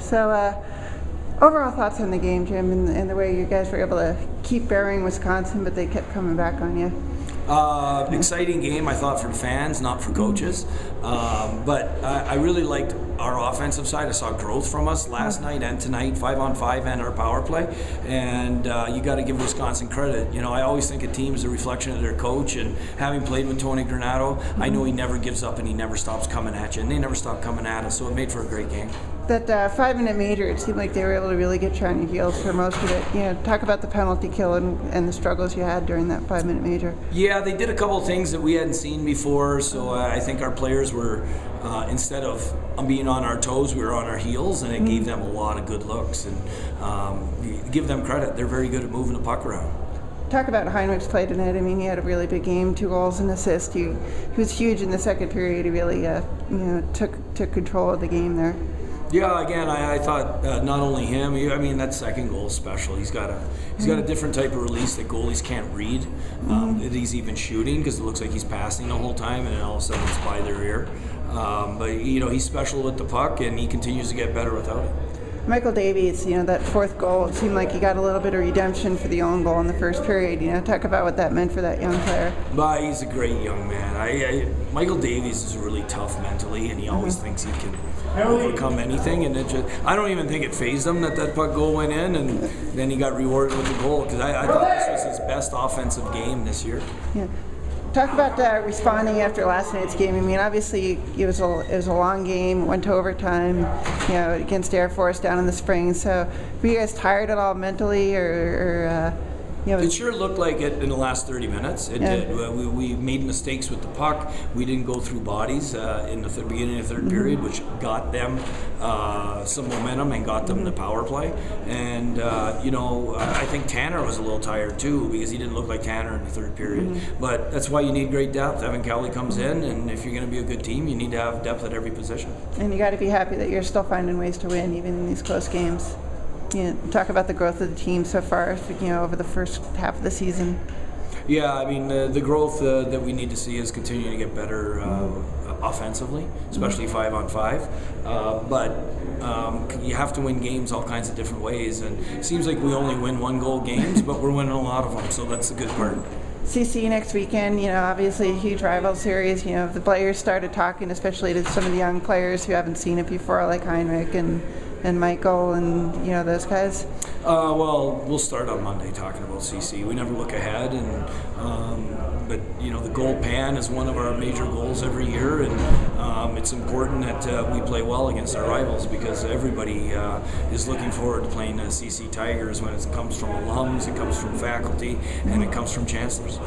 So, overall thoughts on the game, Jim, and the way you guys were able to keep burying Wisconsin, but they kept coming back on you? Exciting game, I thought, for fans, not for coaches. But I really liked our offensive side. I saw growth from us last night and tonight, 5-on-5 and our power play. And you got to give Wisconsin credit. You know, I always think a team is a reflection of their coach. And having played with Tony Granato, I know he never gives up and he never stops coming at you. And they never stopped coming at us, so it made for a great game. That 5-minute major, it seemed like they were able to really get you on your heels for most of it. You know, talk about the penalty kill and the struggles you had during that 5-minute major. Yeah, they did a couple of things that we hadn't seen before, so I think our players were, instead of being on our toes, we were on our heels, and it gave them a lot of good looks. And give them credit, they're very good at moving the puck around. Talk about Heinrich's play tonight. I mean, he had a really big game, 2 goals and assist. He was huge in the second period. He really, took control of the game there. Yeah, again, I thought not only him. I mean, that second goal is special. He's got a different type of release that goalies can't read. That he's even shooting, because it looks like he's passing the whole time, and then all of a sudden it's by their ear. But he's special with the puck, and he continues to get better without it. Michael Davies, that 4th goal, it seemed like he got a little bit of redemption for the own goal in the first period. Talk about what that meant for that young player. But he's a great young man. Michael Davies is really tough mentally, and he always thinks he can overcome anything. And I don't even think it fazed him that puck goal went in, and then he got rewarded with the goal, because I thought this was his best offensive game this year. Yeah. Talk about responding after last night's game. I mean, obviously it was a long game, went to overtime, against Air Force down in the spring. So were you guys tired at all mentally, or It sure looked like it in the last 30 minutes. It did. We made mistakes with the puck. We didn't go through bodies in the beginning of the third period, which got them some momentum and got them the power play. And, I think Tanner was a little tired too, because he didn't look like Tanner in the third period. But that's why you need great depth. Evan Kelly comes in, and if you're going to be a good team, you need to have depth at every position. And you got to be happy that you're still finding ways to win, even in these close games. Talk about the growth of the team so far, over the first half of the season. Yeah, I mean, the growth that we need to see is continuing to get better offensively, especially 5-on-5. But you have to win games all kinds of different ways, and it seems like we only win 1-goal games, but we're winning a lot of them, so that's the good part. CC next weekend, obviously a huge rival series. The players started talking, especially to some of the young players who haven't seen it before, like Heinrich and Michael and those guys. Well, we'll start on Monday talking about CC. We never look ahead, but the goal pan is one of our major goals every year, and it's important that we play well against our rivals, because everybody is looking forward to playing the CC Tigers when it comes from alums, it comes from faculty, and it comes from chancellors.